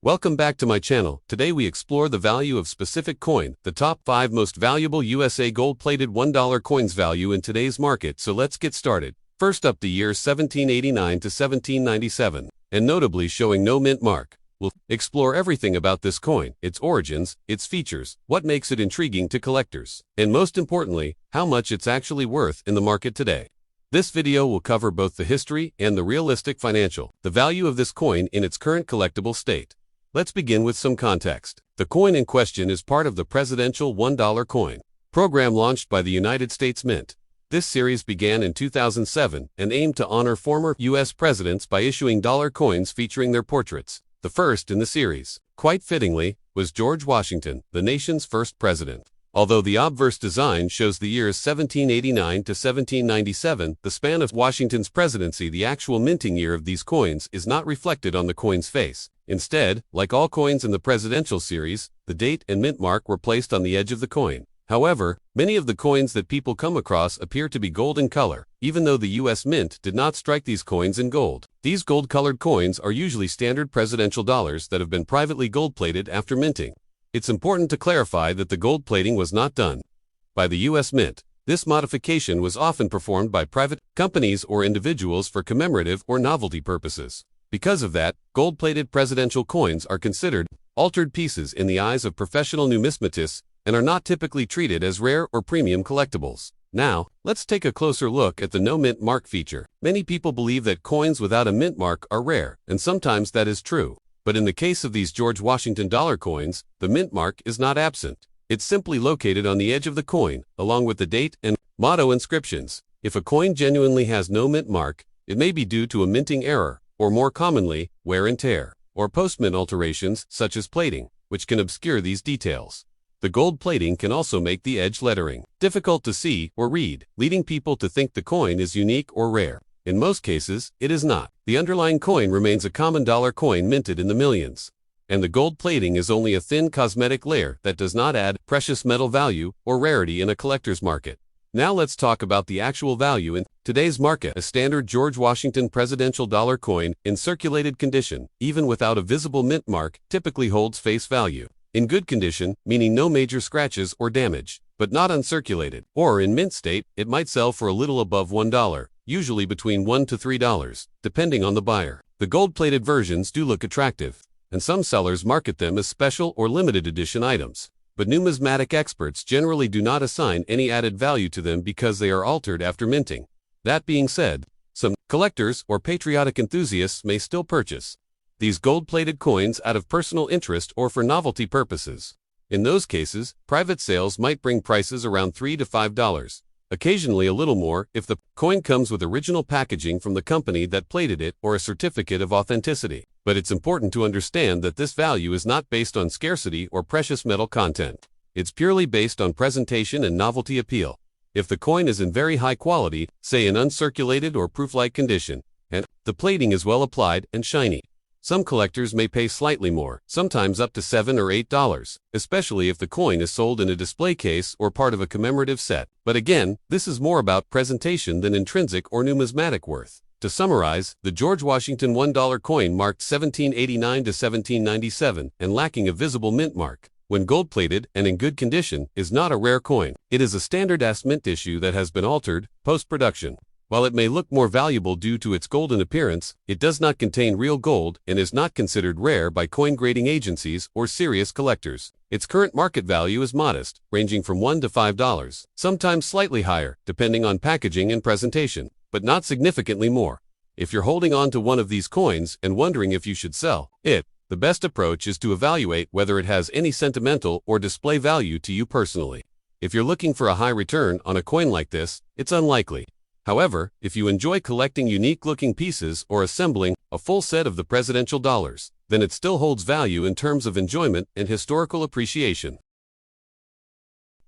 Welcome back to my channel. Today we explore the value of specific coin, the top 5 most valuable USA gold-plated $1 coins value in today's market. So let's get started. First up, the years 1789 to 1797, and notably showing no mint mark. We'll explore everything about this coin, its origins, its features, what makes it intriguing to collectors, and most importantly, how much it's actually worth in the market today. This video will cover both the history and the realistic the value of this coin in its current collectible state. Let's begin with some context. The coin in question is part of the presidential $1 coin program launched by the United States Mint. This series began in 2007 and aimed to honor former U.S. presidents by issuing dollar coins featuring their portraits. The first in the series, quite fittingly, was George Washington, the nation's first president. Although the obverse design shows the years 1789 to 1797, the span of Washington's presidency, the actual minting year of these coins, is not reflected on the coin's face. Instead, like all coins in the presidential series, the date and mint mark were placed on the edge of the coin. However, many of the coins that people come across appear to be gold in color, even though the U.S. Mint did not strike these coins in gold. These gold-colored coins are usually standard presidential dollars that have been privately gold-plated after minting. It's important to clarify that the gold plating was not done by the U.S. Mint. This modification was often performed by private companies or individuals for commemorative or novelty purposes. Because of that, gold-plated presidential coins are considered altered pieces in the eyes of professional numismatists and are not typically treated as rare or premium collectibles. Now, let's take a closer look at the no mint mark feature. Many people believe that coins without a mint mark are rare, and sometimes that is true. But in the case of these George Washington dollar coins, the mint mark is not absent. It's simply located on the edge of the coin, along with the date and motto inscriptions. If a coin genuinely has no mint mark, it may be due to a minting error, or more commonly, wear and tear, or post-mint alterations such as plating, which can obscure these details. The gold plating can also make the edge lettering difficult to see or read, leading people to think the coin is unique or rare. In most cases, it is not. The underlying coin remains a common dollar coin minted in the millions, and the gold plating is only a thin cosmetic layer that does not add precious metal value or rarity in a collector's market. Now let's talk about the actual value in today's market. A standard George Washington presidential dollar coin in circulated condition, even without a visible mint mark, typically holds face value. In good condition, meaning no major scratches or damage, but not uncirculated, or in mint state, it might sell for a little above $1, usually between $1 to $3, depending on the buyer. The gold-plated versions do look attractive, and some sellers market them as special or limited edition items. But numismatic experts generally do not assign any added value to them because they are altered after minting. That being said, some collectors or patriotic enthusiasts may still purchase these gold-plated coins out of personal interest or for novelty purposes. In those cases, private sales might bring prices around $3 to $5, occasionally a little more if the coin comes with original packaging from the company that plated it or a certificate of authenticity. But it's important to understand that this value is not based on scarcity or precious metal content. It's purely based on presentation and novelty appeal. If the coin is in very high quality, say in uncirculated or proof-like condition, and the plating is well applied and shiny, some collectors may pay slightly more, sometimes up to $7 or $8, especially if the coin is sold in a display case or part of a commemorative set. But again, this is more about presentation than intrinsic or numismatic worth. To summarize, the George Washington $1 coin marked 1789 to 1797 and lacking a visible mint mark, when gold-plated and in good condition, is not a rare coin. It is a standard-ass mint issue that has been altered post-production. While it may look more valuable due to its golden appearance, it does not contain real gold and is not considered rare by coin grading agencies or serious collectors. Its current market value is modest, ranging from $1 to $5, sometimes slightly higher, depending on packaging and presentation, but not significantly more. If you're holding on to one of these coins and wondering if you should sell it, the best approach is to evaluate whether it has any sentimental or display value to you personally. If you're looking for a high return on a coin like this, it's unlikely. However, if you enjoy collecting unique-looking pieces or assembling a full set of the presidential dollars, then it still holds value in terms of enjoyment and historical appreciation.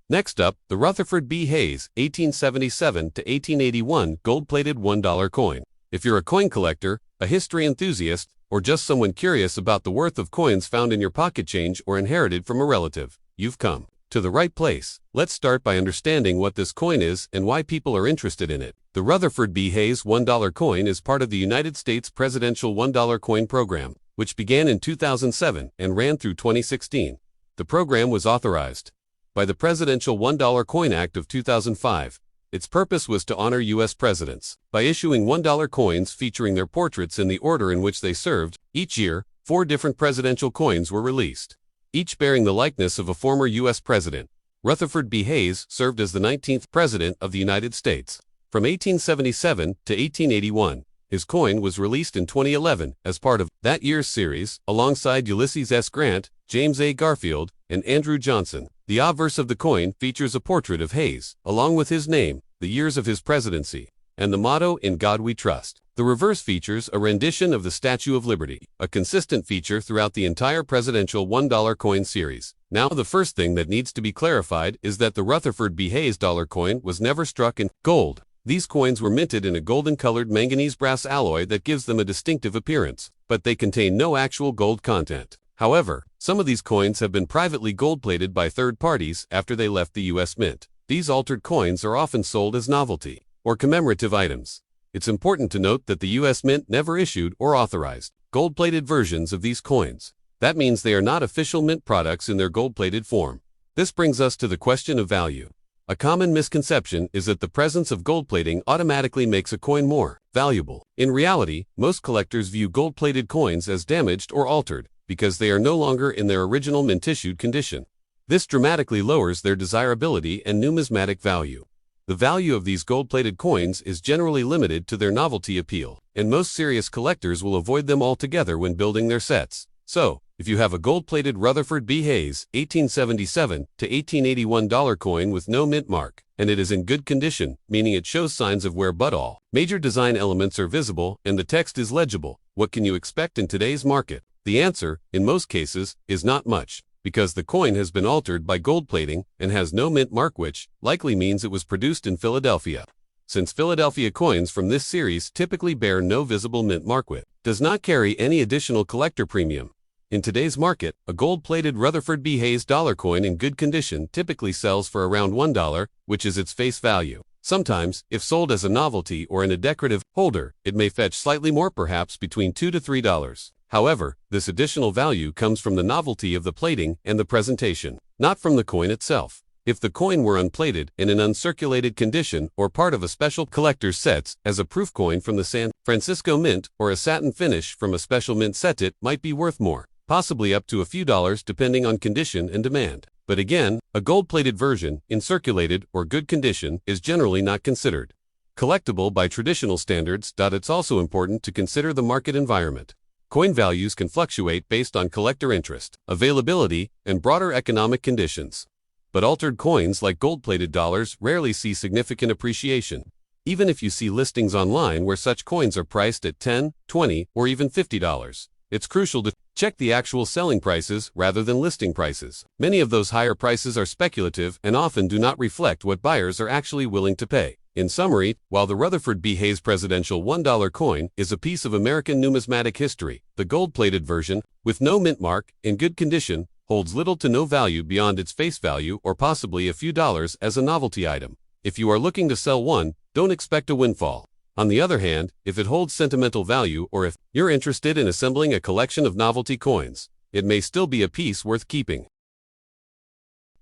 Next up, the Rutherford B. Hayes, 1877 to 1881 gold-plated $1 coin. If you're a coin collector, a history enthusiast, or just someone curious about the worth of coins found in your pocket change or inherited from a relative, you've come to the right place. Let's start by understanding what this coin is and why people are interested in it. The Rutherford B. Hayes $1 coin is part of the United States presidential $1 coin program, which began in 2007 and ran through 2016. The program was authorized by the Presidential $1 Coin Act of 2005. Its purpose was to honor U.S. presidents by issuing $1 coins featuring their portraits in the order in which they served. Each year, 4 different presidential coins were released, each bearing the likeness of a former U.S. president. Rutherford B. Hayes served as the 19th President of the United States. From 1877 to 1881, his coin was released in 2011 as part of that year's series, alongside Ulysses S. Grant, James A. Garfield, and Andrew Johnson. The obverse of the coin features a portrait of Hayes, along with his name, the years of his presidency, and the motto, "In God We Trust." The reverse features a rendition of the Statue of Liberty, a consistent feature throughout the entire presidential $1 coin series. Now, the first thing that needs to be clarified is that the Rutherford B. Hayes dollar coin was never struck in gold. These coins were minted in a golden-colored manganese brass alloy that gives them a distinctive appearance, but they contain no actual gold content. However, some of these coins have been privately gold-plated by third parties after they left the U.S. Mint. These altered coins are often sold as novelty or commemorative items. It's important to note that the U.S. Mint never issued or authorized gold-plated versions of these coins. That means they are not official mint products in their gold-plated form. This brings us to the question of value. A common misconception is that the presence of gold plating automatically makes a coin more valuable. In reality, most collectors view gold-plated coins as damaged or altered because they are no longer in their original mint-issued condition. This dramatically lowers their desirability and numismatic value. The value of these gold-plated coins is generally limited to their novelty appeal, and most serious collectors will avoid them altogether when building their sets. So, if you have a gold-plated Rutherford B. Hayes 1877 to 1881 dollar coin with no mint mark, and it is in good condition, meaning it shows signs of wear but all major design elements are visible and the text is legible, what can you expect in today's market? The answer, in most cases, is not much, because the coin has been altered by gold plating and has no mint mark, which likely means it was produced in Philadelphia. Since Philadelphia coins from this series typically bear no visible mint mark, which does not carry any additional collector premium. In today's market, a gold-plated Rutherford B. Hayes dollar coin in good condition typically sells for around $1, which is its face value. Sometimes, if sold as a novelty or in a decorative holder, it may fetch slightly more, perhaps between $2 to $3. However, this additional value comes from the novelty of the plating and the presentation, not from the coin itself. If the coin were unplated in an uncirculated condition or part of a special collector's sets as a proof coin from the San Francisco Mint or a satin finish from a special mint set, it might be worth more, possibly up to a few dollars depending on condition and demand. But again, a gold-plated version, in circulated or good condition, is generally not considered collectible by traditional standards. It's also important to consider the market environment. Coin values can fluctuate based on collector interest, availability, and broader economic conditions. But altered coins like gold-plated dollars rarely see significant appreciation, even if you see listings online where such coins are priced at $10, $20, or even $50. It's crucial to check the actual selling prices rather than listing prices. Many of those higher prices are speculative and often do not reflect what buyers are actually willing to pay. In summary, while the Rutherford B. Hayes presidential $1 coin is a piece of American numismatic history, the gold-plated version, with no mint mark, in good condition, holds little to no value beyond its face value or possibly a few dollars as a novelty item. If you are looking to sell one, don't expect a windfall. On the other hand, if it holds sentimental value or if you're interested in assembling a collection of novelty coins, it may still be a piece worth keeping.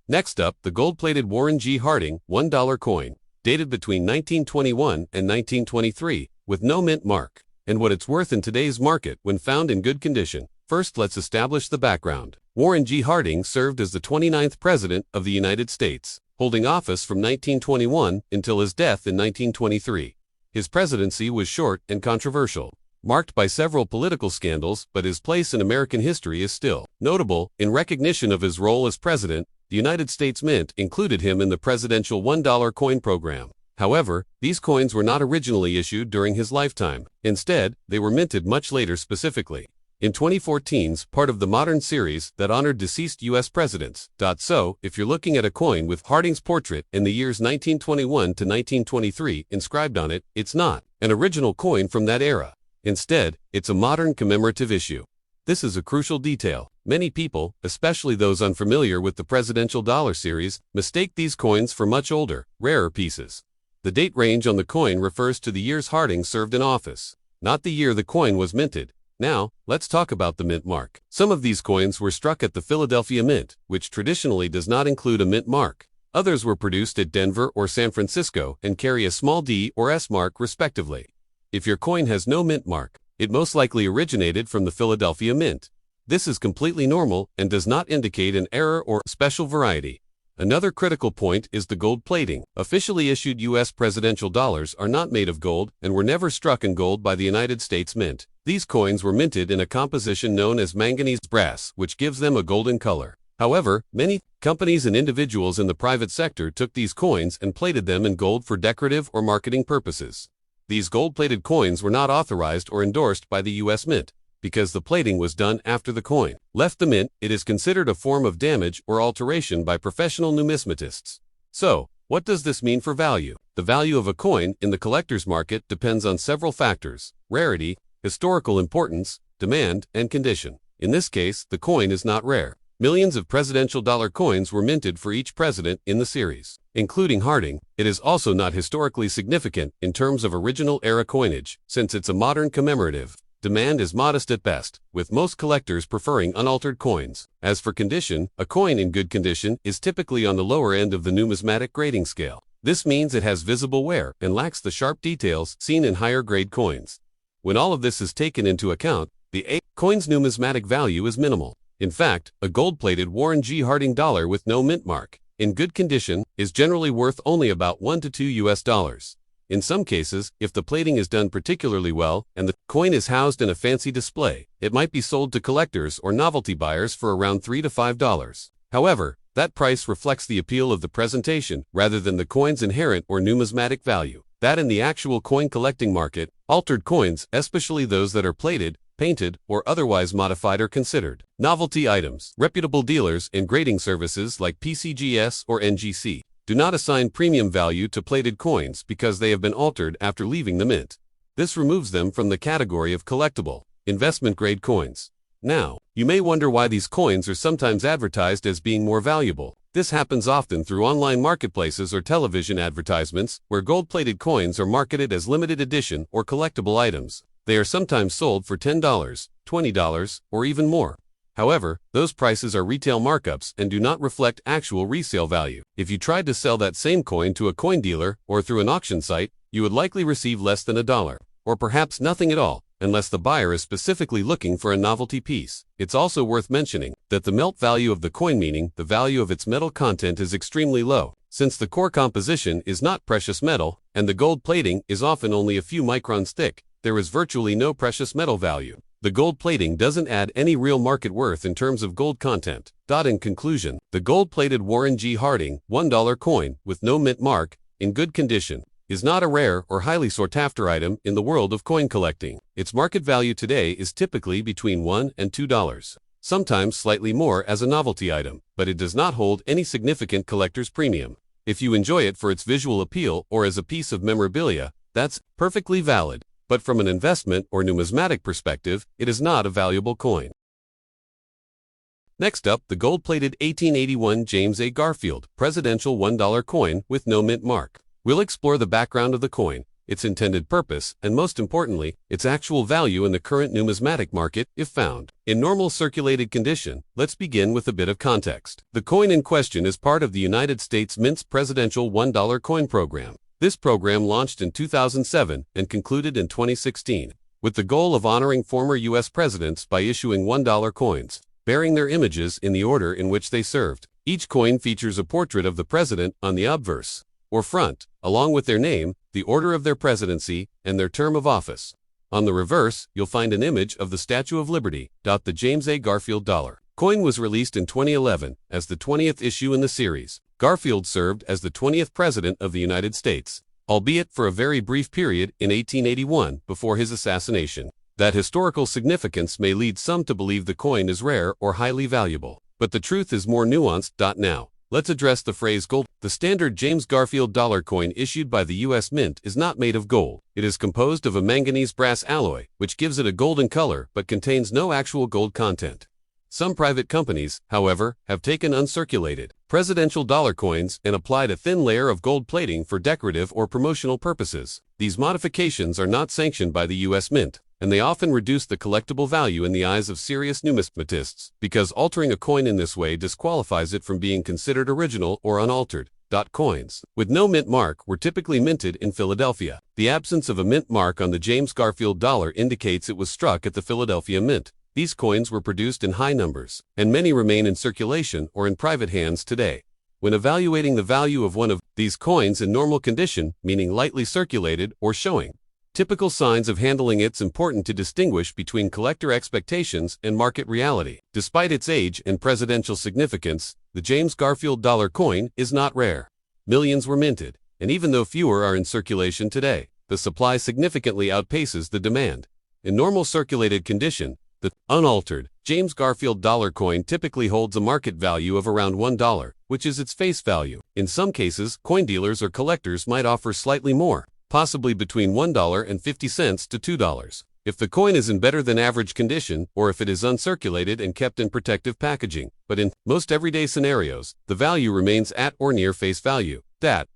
Next up, the gold-plated Warren G. Harding $1 coin, dated between 1921 and 1923, with no mint mark, and what it's worth in today's market when found in good condition. First, let's establish the background. Warren G. Harding served as the 29th President of the United States, holding office from 1921 until his death in 1923. His presidency was short and controversial, marked by several political scandals, but his place in American history is still notable. In recognition of his role as president, the United States Mint included him in the presidential $1 coin program. However, these coins were not originally issued during his lifetime. Instead, they were minted much later, specifically in 2014's part of the Modern series that honored deceased U.S. presidents. So, if you're looking at a coin with Harding's portrait in the years 1921 to 1923 inscribed on it, it's not an original coin from that era. Instead, it's a modern commemorative issue. This is a crucial detail. Many people, especially those unfamiliar with the presidential dollar series, mistake these coins for much older, rarer pieces. The date range on the coin refers to the years Harding served in office, not the year the coin was minted. Now, let's talk about the mint mark. Some of these coins were struck at the Philadelphia Mint, which traditionally does not include a mint mark. Others were produced at Denver or San Francisco and carry a small D or S mark respectively. If your coin has no mint mark, it most likely originated from the Philadelphia Mint. This is completely normal and does not indicate an error or special variety. Another critical point is the gold plating. Officially issued U.S. presidential dollars are not made of gold and were never struck in gold by the United States Mint. These coins were minted in a composition known as manganese brass, which gives them a golden color. However, many companies and individuals in the private sector took these coins and plated them in gold for decorative or marketing purposes. These gold-plated coins were not authorized or endorsed by the U.S. Mint, because the plating was done after the coin left the mint. It is considered a form of damage or alteration by professional numismatists. So, what does this mean for value? The value of a coin in the collector's market depends on several factors: rarity, historical importance, demand, and condition. In this case, the coin is not rare. Millions of presidential dollar coins were minted for each president in the series, including Harding. It is also not historically significant in terms of original era coinage, since it's a modern commemorative. Demand is modest at best, with most collectors preferring unaltered coins. As for condition, a coin in good condition is typically on the lower end of the numismatic grading scale. This means it has visible wear and lacks the sharp details seen in higher grade coins. When all of this is taken into account, the coin's numismatic value is minimal. In fact, a gold-plated Warren G. Harding dollar with no mint mark, in good condition, is generally worth only about $1 to $2. In some cases, if the plating is done particularly well and the coin is housed in a fancy display, it might be sold to collectors or novelty buyers for around $3 to $5. However, that price reflects the appeal of the presentation rather than the coin's inherent or numismatic value. That in the actual coin collecting market, altered coins, especially those that are plated, painted, or otherwise modified, are considered novelty items. Reputable dealers and grading services like PCGS or NGC do not assign premium value to plated coins because they have been altered after leaving the mint. This removes them from the category of collectible, investment-grade coins. Now, you may wonder why these coins are sometimes advertised as being more valuable. This happens often through online marketplaces or television advertisements, where gold-plated coins are marketed as limited edition or collectible items. They are sometimes sold for $10, $20, or even more. However, those prices are retail markups and do not reflect actual resale value. If you tried to sell that same coin to a coin dealer or through an auction site, you would likely receive less than $1, or perhaps nothing at all, unless the buyer is specifically looking for a novelty piece. It's also worth mentioning that the melt value of the coin, meaning the value of its metal content, is extremely low, since the core composition is not precious metal and the gold plating is often only a few microns thick. There is virtually no precious metal value. The gold plating doesn't add any real market worth in terms of gold content. In conclusion, the gold-plated Warren G. Harding $1 coin with no mint mark, in good condition, is not a rare or highly sought-after item in the world of coin collecting. Its market value today is typically between $1 and $2, sometimes slightly more as a novelty item, but it does not hold any significant collector's premium. If you enjoy it for its visual appeal or as a piece of memorabilia, that's perfectly valid. But from an investment or numismatic perspective, it is not a valuable coin. Next up, the gold-plated 1881 James A. Garfield presidential $1 coin with no mint mark. We'll explore the background of the coin, its intended purpose, and most importantly, its actual value in the current numismatic market, if found. In normal circulated condition, let's begin with a bit of context. The coin in question is part of the United States Mint's presidential $1 coin program. This program launched in 2007 and concluded in 2016, with the goal of honoring former U.S. presidents by issuing $1 coins, bearing their images in the order in which they served. Each coin features a portrait of the president on the obverse, or front, along with their name, the order of their presidency, and their term of office. On the reverse, you'll find an image of the Statue of Liberty. The James A. Garfield dollar coin was released in 2011 as the 20th issue in the series. Garfield served as the 20th President of the United States, albeit for a very brief period in 1881 before his assassination. That historical significance may lead some to believe the coin is rare or highly valuable, but the truth is more nuanced. Now, let's address the phrase gold. The standard James Garfield dollar coin issued by the U.S. Mint is not made of gold. It is composed of a manganese brass alloy, which gives it a golden color but contains no actual gold content. Some private companies, however, have taken uncirculated presidential dollar coins and applied a thin layer of gold plating for decorative or promotional purposes. These modifications are not sanctioned by the U.S. Mint. and they often reduce the collectible value in the eyes of serious numismatists, because altering a coin in this way disqualifies it from being considered original or unaltered. Coins with no mint mark were typically minted in Philadelphia. The absence of a mint mark on the James Garfield dollar indicates it was struck at the Philadelphia Mint. These coins were produced in high numbers, and many remain in circulation or in private hands today. When evaluating the value of one of these coins in normal condition, meaning lightly circulated or showing typical signs of handling, it's important to distinguish between collector expectations and market reality. Despite its age and presidential significance, the James Garfield dollar coin is not rare. Millions were minted, and even though fewer are in circulation today, the supply significantly outpaces the demand. In normal circulated condition, the unaltered James Garfield dollar coin typically holds a market value of around $1, which is its face value. In some cases, coin dealers or collectors might offer slightly more, possibly between $1.50 to $2, if the coin is in better than average condition or if it is uncirculated and kept in protective packaging. But in most everyday scenarios, the value remains at or near face value.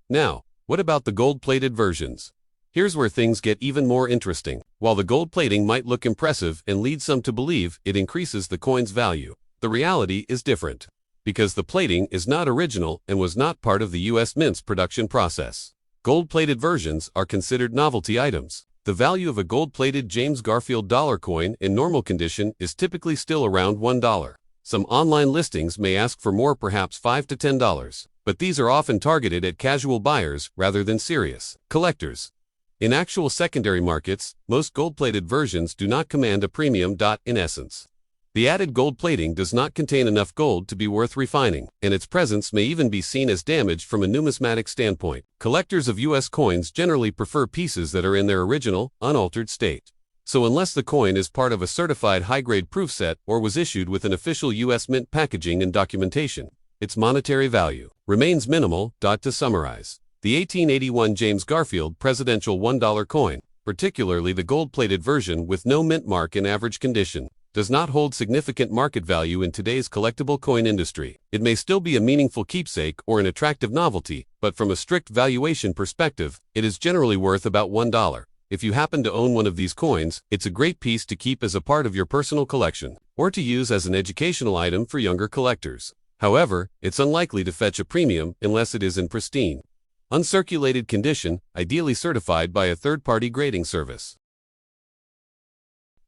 Now, what about the gold-plated versions? Here's where things get even more interesting. While the gold plating might look impressive and lead some to believe it increases the coin's value, the reality is different, because the plating is not original and was not part of the U.S. Mint's production process. Gold-plated versions are considered novelty items. The value of a gold-plated James Garfield dollar coin in normal condition is typically still around $1. Some online listings may ask for more, perhaps $5 to $10, but these are often targeted at casual buyers rather than serious collectors. In actual secondary markets, most gold-plated versions do not command a premium. In essence, the added gold plating does not contain enough gold to be worth refining, and its presence may even be seen as damaged from a numismatic standpoint. Collectors of U.S. coins generally prefer pieces that are in their original, unaltered state. So unless the coin is part of a certified high-grade proof set or was issued with an official U.S. Mint packaging and documentation, its monetary value remains minimal. To summarize, the 1881 James Garfield presidential $1 coin, particularly the gold-plated version with no mint mark in average condition, does not hold significant market value in today's collectible coin industry. It may still be a meaningful keepsake or an attractive novelty, but from a strict valuation perspective, it is generally worth about $1. If you happen to own one of these coins, it's a great piece to keep as a part of your personal collection, or to use as an educational item for younger collectors. However, it's unlikely to fetch a premium unless it is in pristine, uncirculated condition, ideally certified by a third-party grading service.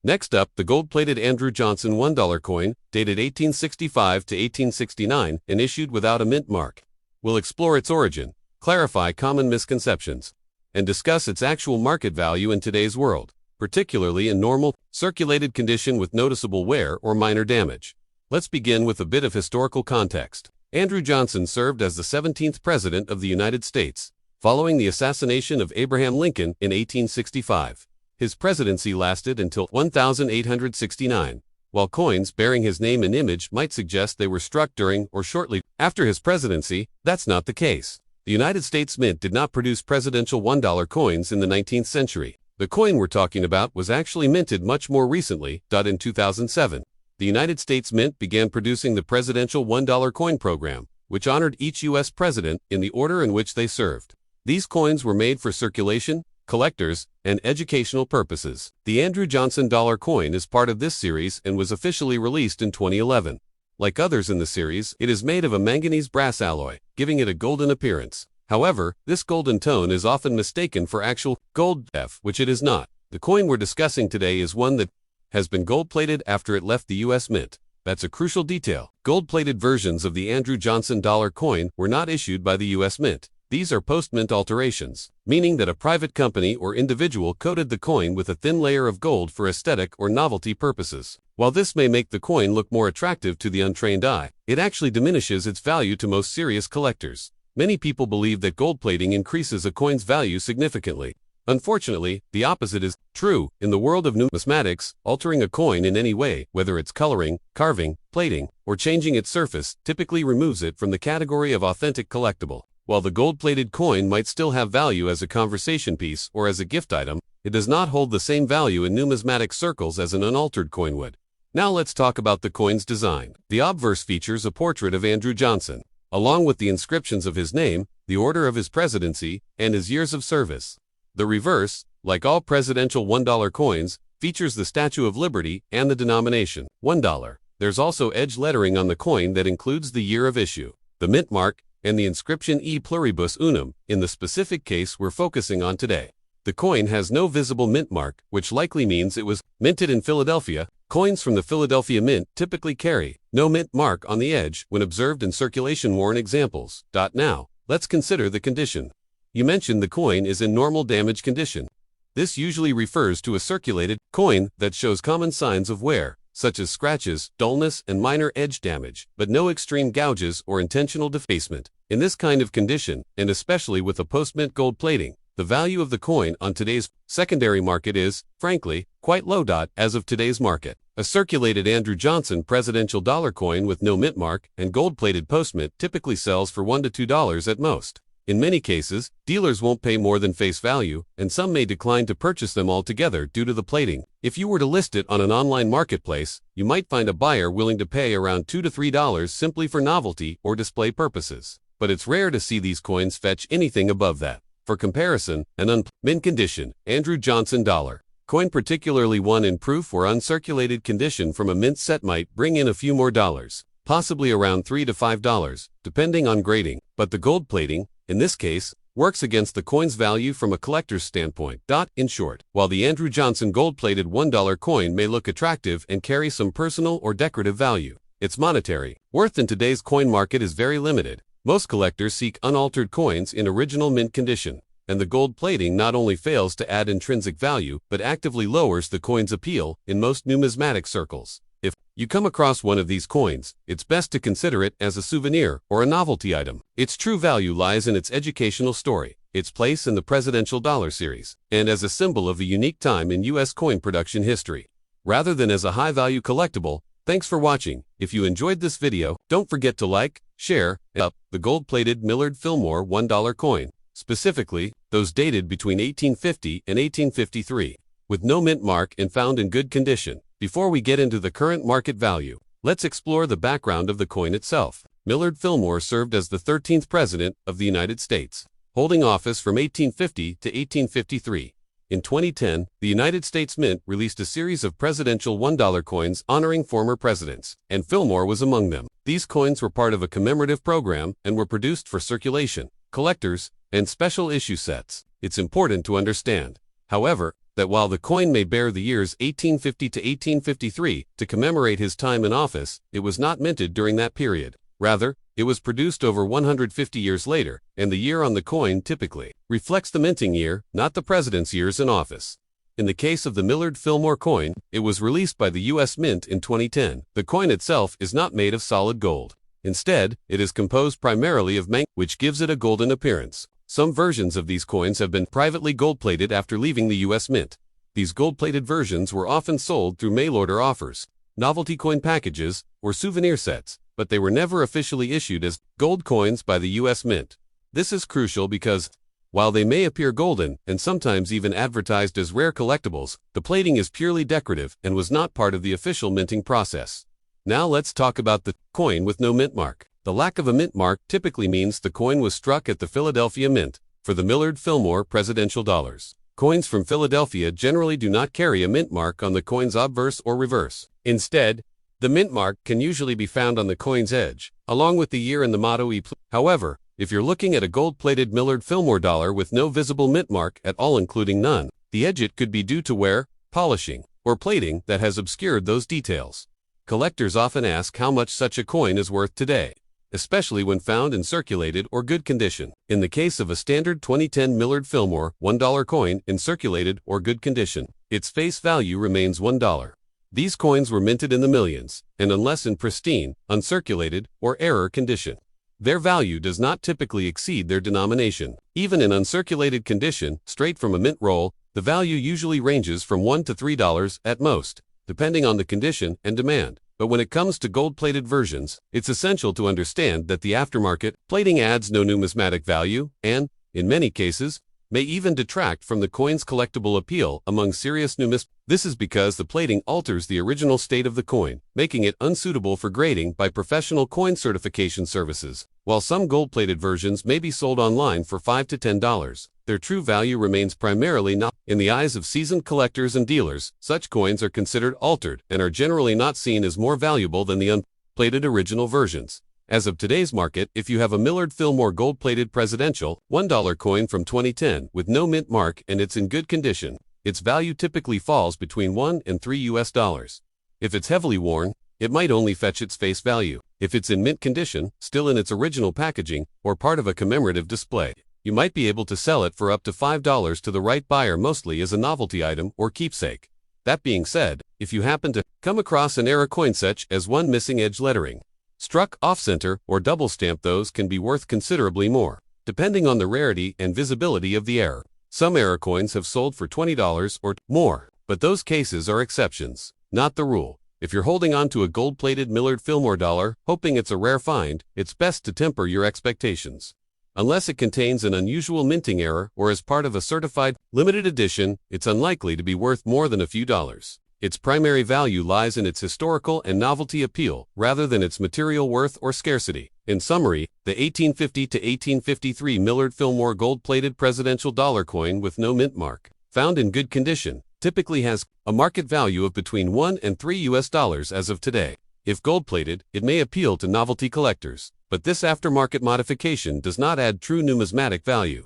Next up, the gold-plated Andrew Johnson $1 coin, dated 1865 to 1869 and issued without a mint mark. We'll explore its origin, clarify common misconceptions, and discuss its actual market value in today's world, particularly in normal, circulated condition with noticeable wear or minor damage. Let's begin with a bit of historical context. Andrew Johnson served as the 17th President of the United States, following the assassination of Abraham Lincoln in 1865. His presidency lasted until 1869. While coins bearing his name and image might suggest they were struck during or shortly after his presidency, that's not the case. The United States Mint did not produce presidential $1 coins in the 19th century. The coin we're talking about was actually minted much more recently. In 2007, the United States Mint began producing the presidential $1 coin program, which honored each U.S. president in the order in which they served. These coins were made for circulation, collectors, and educational purposes. The Andrew Johnson dollar coin is part of this series and was officially released in 2011. Like others in the series, it is made of a manganese brass alloy, giving it a golden appearance. However, this golden tone is often mistaken for actual gold, which it is not. The coin we're discussing today is one that has been gold-plated after it left the U.S. Mint. That's a crucial detail. Gold-plated versions of the Andrew Johnson dollar coin were not issued by the U.S. Mint. These are post-mint alterations, meaning that a private company or individual coated the coin with a thin layer of gold for aesthetic or novelty purposes. While this may make the coin look more attractive to the untrained eye, it actually diminishes its value to most serious collectors. Many people believe that gold plating increases a coin's value significantly. Unfortunately, the opposite is true. In the world of numismatics, altering a coin in any way, whether it's coloring, carving, plating, or changing its surface, typically removes it from the category of authentic collectible. While the gold-plated coin might still have value as a conversation piece or as a gift item, it does not hold the same value in numismatic circles as an unaltered coin would. Now let's talk about the coin's design. The obverse features a portrait of Andrew Johnson, along with the inscriptions of his name, the order of his presidency, and his years of service. The reverse, like all presidential $1 coins, features the Statue of Liberty and the denomination, $1. There's also edge lettering on the coin that includes the year of issue, the mint mark, and the inscription E pluribus unum, in the specific case we're focusing on today. The coin has no visible mint mark, which likely means it was minted in Philadelphia. Coins from the Philadelphia Mint typically carry no mint mark on the edge when observed in circulation-worn examples. Now, let's consider the condition. You mentioned the coin is in normal damage condition. This usually refers to a circulated coin that shows common signs of wear, such as scratches, dullness, and minor edge damage, but no extreme gouges or intentional defacement. In this kind of condition, and especially with a post-mint gold plating, the value of the coin on today's secondary market is, frankly, quite low. As of today's market, a circulated Andrew Johnson presidential dollar coin with no mint mark and gold-plated post-mint typically sells for $1 to $2 at most. In many cases, dealers won't pay more than face value, and some may decline to purchase them altogether due to the plating. If you were to list it on an online marketplace, you might find a buyer willing to pay around $2 to $3 simply for novelty or display purposes. But it's rare to see these coins fetch anything above that. For comparison, an mint condition, Andrew Johnson dollar coin, particularly one in proof or uncirculated condition from a mint set, might bring in a few more dollars, possibly around $3 to $5, depending on grading. But the gold plating, in this case, works against the coin's value from a collector's standpoint. In short, while the Andrew Johnson gold-plated $1 coin may look attractive and carry some personal or decorative value, its monetary worth in today's coin market is very limited. Most collectors seek unaltered coins in original mint condition, and the gold plating not only fails to add intrinsic value but actively lowers the coin's appeal in most numismatic circles. If you come across one of these coins, it's best to consider it as a souvenir or a novelty item. Its true value lies in its educational story, its place in the presidential dollar series, and as a symbol of a unique time in U.S. coin production history, rather than as a high-value collectible. Thanks for watching. If you enjoyed this video, don't forget to like, share, and up the gold-plated Millard Fillmore $1 coin, specifically those dated between 1850 and 1853, with no mint mark and found in good condition. Before we get into the current market value, let's explore the background of the coin itself. Millard Fillmore served as the 13th President of the United States, holding office from 1850 to 1853. In 2010, the United States Mint released a series of presidential $1 coins honoring former presidents, and Fillmore was among them. These coins were part of a commemorative program and were produced for circulation, collectors, and special issue sets. It's important to understand, however, that while the coin may bear the years 1850 to 1853 to commemorate his time in office, it was not minted during that period. Rather, it was produced over 150 years later, and the year on the coin typically reflects the minting year, not the president's years in office. In the case of the Millard Fillmore coin, it was released by the U.S. Mint in 2010. The coin itself is not made of solid gold. Instead, it is composed primarily of manganese, which gives it a golden appearance. Some versions of these coins have been privately gold-plated after leaving the U.S. Mint. These gold-plated versions were often sold through mail-order offers, novelty coin packages, or souvenir sets, but they were never officially issued as gold coins by the U.S. Mint. This is crucial because, while they may appear golden and sometimes even advertised as rare collectibles, the plating is purely decorative and was not part of the official minting process. Now let's talk about the coin with no mint mark. The lack of a mint mark typically means the coin was struck at the Philadelphia Mint. For the Millard Fillmore presidential dollars, coins from Philadelphia generally do not carry a mint mark on the coin's obverse or reverse. Instead, the mint mark can usually be found on the coin's edge, along with the year and the motto E. However, if you're looking at a gold-plated Millard Fillmore dollar with no visible mint mark at all, including none, the edge could be due to wear, polishing, or plating that has obscured those details. Collectors often ask how much such a coin is worth today, especially when found in circulated or good condition. In the case of a standard 2010 Millard Fillmore $1 coin in circulated or good condition, its face value remains $1. These coins were minted in the millions, and unless in pristine, uncirculated, or error condition, their value does not typically exceed their denomination. Even in uncirculated condition, straight from a mint roll, the value usually ranges from $1 to $3 at most, depending on the condition and demand. But when it comes to gold-plated versions, it's essential to understand that the aftermarket plating adds no numismatic value and, in many cases, may even detract from the coin's collectible appeal among serious numismatists. This is because the plating alters the original state of the coin, making it unsuitable for grading by professional coin certification services. While some gold-plated versions may be sold online for $5 to $10, their true value remains primarily not. In the eyes of seasoned collectors and dealers, such coins are considered altered and are generally not seen as more valuable than the unplated original versions. As of today's market, if you have a Millard Fillmore gold-plated presidential $1 coin from 2010 with no mint mark and it's in good condition, its value typically falls between $1 and $3. If it's heavily worn, it might only fetch its face value. If it's in mint condition, still in its original packaging, or part of a commemorative display, you might be able to sell it for up to $5 to the right buyer, mostly as a novelty item or keepsake. That being said, if you happen to come across an error coin such as one missing edge lettering, struck off-center, or double stamp, those can be worth considerably more, depending on the rarity and visibility of the error. Some error coins have sold for $20 or more, but those cases are exceptions, not the rule. If you're holding on to a gold-plated Millard Fillmore dollar, hoping it's a rare find, it's best to temper your expectations. Unless it contains an unusual minting error or is part of a certified limited edition, it's unlikely to be worth more than a few dollars. Its primary value lies in its historical and novelty appeal, rather than its material worth or scarcity. In summary, the 1850 to 1853 Millard Fillmore gold-plated presidential dollar coin with no mint mark, found in good condition, typically has a market value of between $1 and $3 as of today. If gold-plated, it may appeal to novelty collectors, but this aftermarket modification does not add true numismatic value.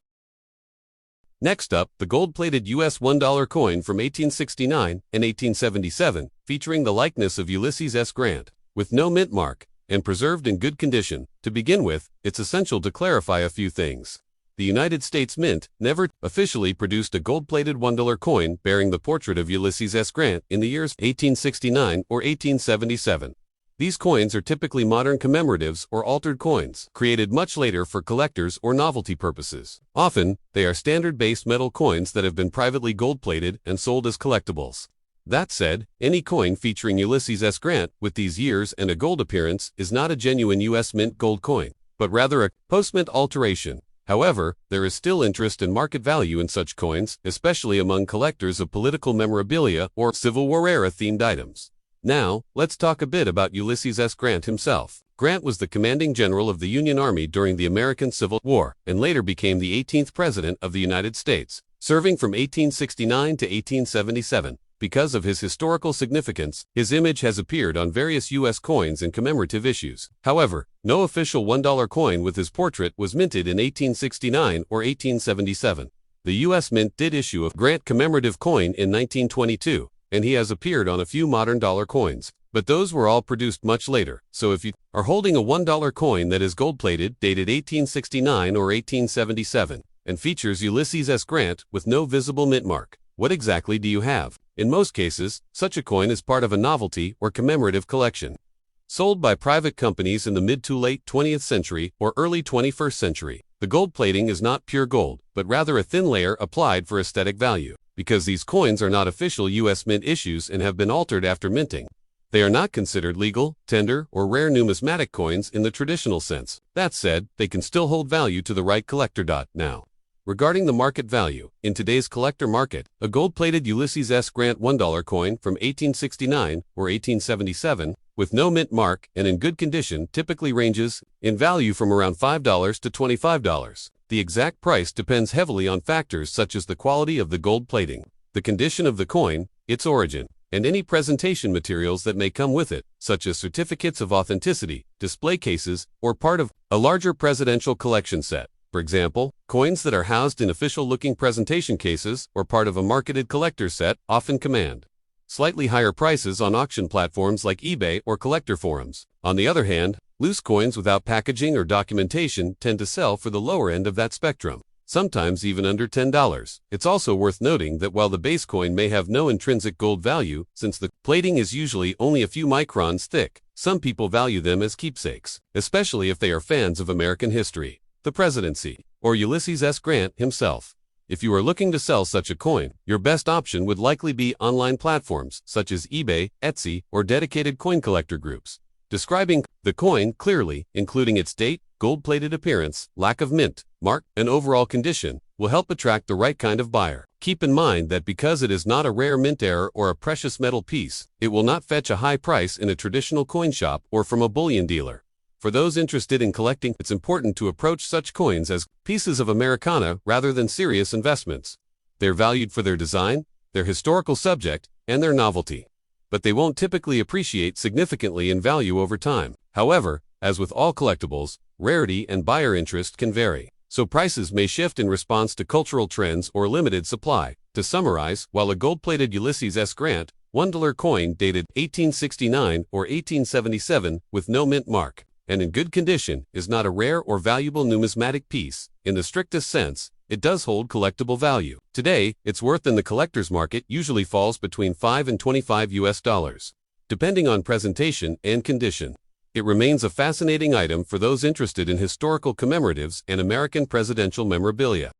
Next up, the gold-plated US $1 coin from 1869 and 1877, featuring the likeness of Ulysses S. Grant, with no mint mark, and preserved in good condition. To begin with, it's essential to clarify a few things. The United States Mint never officially produced a gold-plated $1 coin bearing the portrait of Ulysses S. Grant in the years 1869 or 1877. These coins are typically modern commemoratives or altered coins, created much later for collectors or novelty purposes. Often, they are standard-based metal coins that have been privately gold-plated and sold as collectibles. That said, any coin featuring Ulysses S. Grant with these years and a gold appearance is not a genuine U.S. Mint gold coin, but rather a post-mint alteration. However, there is still interest and market value in such coins, especially among collectors of political memorabilia or Civil War era-themed items. Now, let's talk a bit about Ulysses S. Grant himself. Grant was the commanding general of the Union Army during the American Civil War, and later became the 18th President of the United States, serving from 1869 to 1877. Because of his historical significance, his image has appeared on various U.S. coins and commemorative issues. However, no official $1 coin with his portrait was minted in 1869 or 1877. The U.S. Mint did issue a Grant commemorative coin in 1922, and he has appeared on a few modern dollar coins, but those were all produced much later. So if you are holding a $1 coin that is gold-plated, dated 1869 or 1877, and features Ulysses S. Grant with no visible mint mark, what exactly do you have? In most cases, such a coin is part of a novelty or commemorative collection, sold by private companies in the mid to late 20th century or early 21st century. The gold plating is not pure gold, but rather a thin layer applied for aesthetic value. Because these coins are not official U.S. Mint issues and have been altered after minting, they are not considered legal, tender, or rare numismatic coins in the traditional sense. That said, they can still hold value to the right collector. Now, regarding the market value, in today's collector market, a gold-plated Ulysses S. Grant $1 coin from 1869 or 1877, with no mint mark and in good condition, typically ranges in value from around $5 to $25. The exact price depends heavily on factors such as the quality of the gold plating, the condition of the coin, its origin, and any presentation materials that may come with it, such as certificates of authenticity, display cases, or part of a larger presidential collection set. For example, coins that are housed in official-looking presentation cases or part of a marketed collector set often command slightly higher prices on auction platforms like eBay or collector forums. On the other hand, loose coins without packaging or documentation tend to sell for the lower end of that spectrum, sometimes even under $10. It's also worth noting that while the base coin may have no intrinsic gold value, since the plating is usually only a few microns thick, some people value them as keepsakes, especially if they are fans of American history, the presidency, or Ulysses S. Grant himself. If you are looking to sell such a coin, your best option would likely be online platforms such as eBay, Etsy, or dedicated coin collector groups. Describing the coin clearly, including its date, gold-plated appearance, lack of mint mark, and overall condition, will help attract the right kind of buyer. Keep in mind that because it is not a rare mint error or a precious metal piece, it will not fetch a high price in a traditional coin shop or from a bullion dealer. For those interested in collecting, it's important to approach such coins as pieces of Americana rather than serious investments. They're valued for their design, their historical subject, and their novelty. But they won't typically appreciate significantly in value over time. However, as with all collectibles, rarity and buyer interest can vary, so prices may shift in response to cultural trends or limited supply. To summarize, while a gold-plated Ulysses S. Grant $1 coin dated 1869 or 1877 with no mint mark, and in good condition, is not a rare or valuable numismatic piece, in the strictest sense, it does hold collectible value. Today, its worth in the collector's market usually falls between $5 and $25, depending on presentation and condition. It remains a fascinating item for those interested in historical commemoratives and American presidential memorabilia.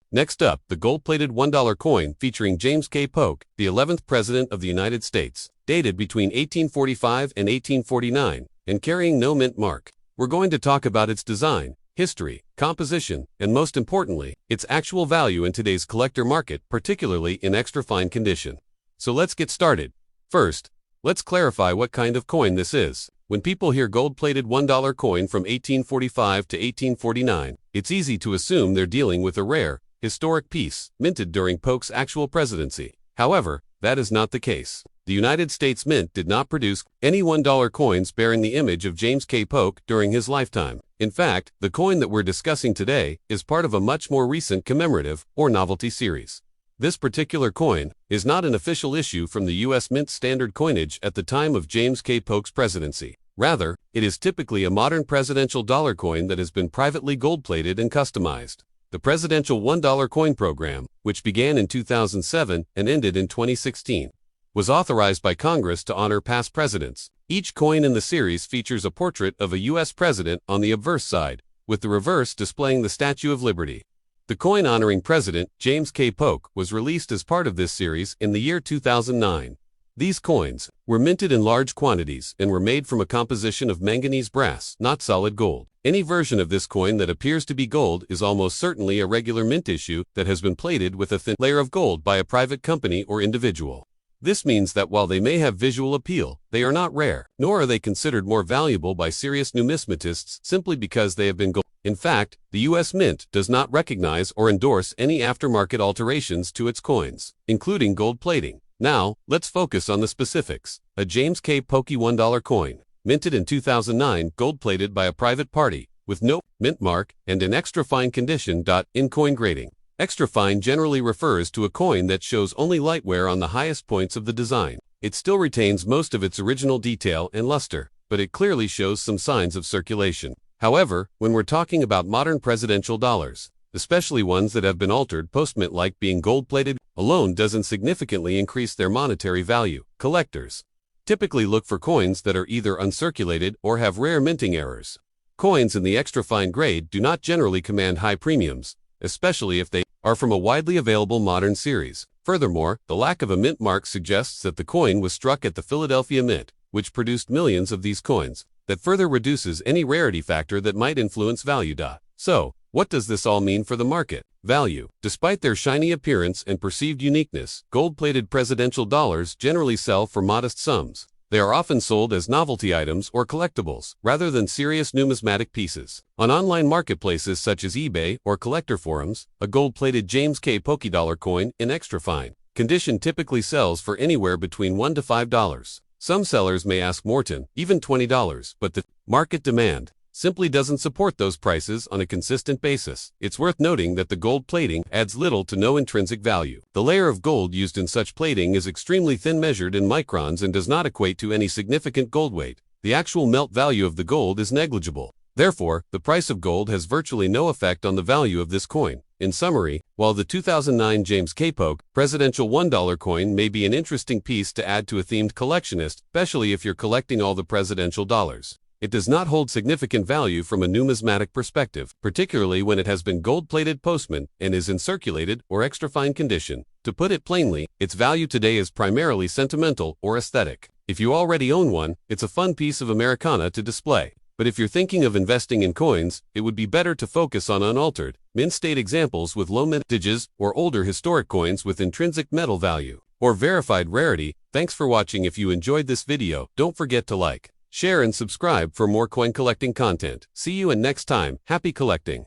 Next up, the gold-plated $1 coin featuring James K. Polk, the 11th President of the United States, dated between 1845 and 1849, and carrying no mint mark. We're going to talk about its design, history, composition, and most importantly, its actual value in today's collector market, particularly in extra-fine condition. So let's get started. First, let's clarify what kind of coin this is. When people hear gold-plated $1 coin from 1845 to 1849, it's easy to assume they're dealing with a rare, historic piece, minted during Polk's actual presidency. However, that is not the case. The United States Mint did not produce any $1 coins bearing the image of James K. Polk during his lifetime. In fact, the coin that we're discussing today is part of a much more recent commemorative or novelty series. This particular coin is not an official issue from the U.S. Mint standard coinage at the time of James K. Polk's presidency. Rather, it is typically a modern presidential dollar coin that has been privately gold-plated and customized. The Presidential $1 Coin Program, which began in 2007 and ended in 2016, was authorized by Congress to honor past presidents. Each coin in the series features a portrait of a U.S. president on the obverse side, with the reverse displaying the Statue of Liberty. The coin honoring President James K. Polk was released as part of this series in the year 2009. These coins were minted in large quantities and were made from a composition of manganese brass, not solid gold. Any version of this coin that appears to be gold is almost certainly a regular mint issue that has been plated with a thin layer of gold by a private company or individual. This means that while they may have visual appeal, they are not rare, nor are they considered more valuable by serious numismatists simply because they have been gold. In fact, the U.S. Mint does not recognize or endorse any aftermarket alterations to its coins, including gold plating. Now, let's focus on the specifics. A James K. Polk $1 coin, minted in 2009, gold-plated by a private party, with no mint mark and in extra-fine condition. In coin grading, extra-fine generally refers to a coin that shows only light wear on the highest points of the design. It still retains most of its original detail and luster, but it clearly shows some signs of circulation. However, when we're talking about modern presidential dollars, especially ones that have been altered post-mint like being gold-plated, alone doesn't significantly increase their monetary value. Collectors typically look for coins that are either uncirculated or have rare minting errors. Coins in the extra-fine grade do not generally command high premiums, especially if they are from a widely available modern series. Furthermore, the lack of a mint mark suggests that the coin was struck at the Philadelphia Mint, which produced millions of these coins. That further reduces any rarity factor that might influence value. So, what does this all mean for the market value? Despite their shiny appearance and perceived uniqueness, gold-plated presidential dollars generally sell for modest sums. They are often sold as novelty items or collectibles, rather than serious numismatic pieces. On online marketplaces such as eBay or collector forums, a gold-plated James K. Polk $1 coin in extra-fine condition typically sells for anywhere between $1 to $5. Some sellers may ask more, even $20, but the market demand simply doesn't support those prices on a consistent basis. It's worth noting that the gold plating adds little to no intrinsic value. The layer of gold used in such plating is extremely thin, measured in microns, and does not equate to any significant gold weight. The actual melt value of the gold is negligible. Therefore, the price of gold has virtually no effect on the value of this coin. In summary, while the 2009 James K. Polk presidential $1 coin may be an interesting piece to add to a themed collectionist, especially if you're collecting all the presidential dollars, it does not hold significant value from a numismatic perspective, particularly when it has been gold-plated post-mint and is in circulated or extra-fine condition. To put it plainly, its value today is primarily sentimental or aesthetic. If you already own one, it's a fun piece of Americana to display. But if you're thinking of investing in coins, it would be better to focus on unaltered, mint-state examples with low mintages, or older historic coins with intrinsic metal value, or verified rarity. Thanks for watching. If you enjoyed this video, don't forget to like, share and subscribe for more coin collecting content. See you and next time. Happy collecting!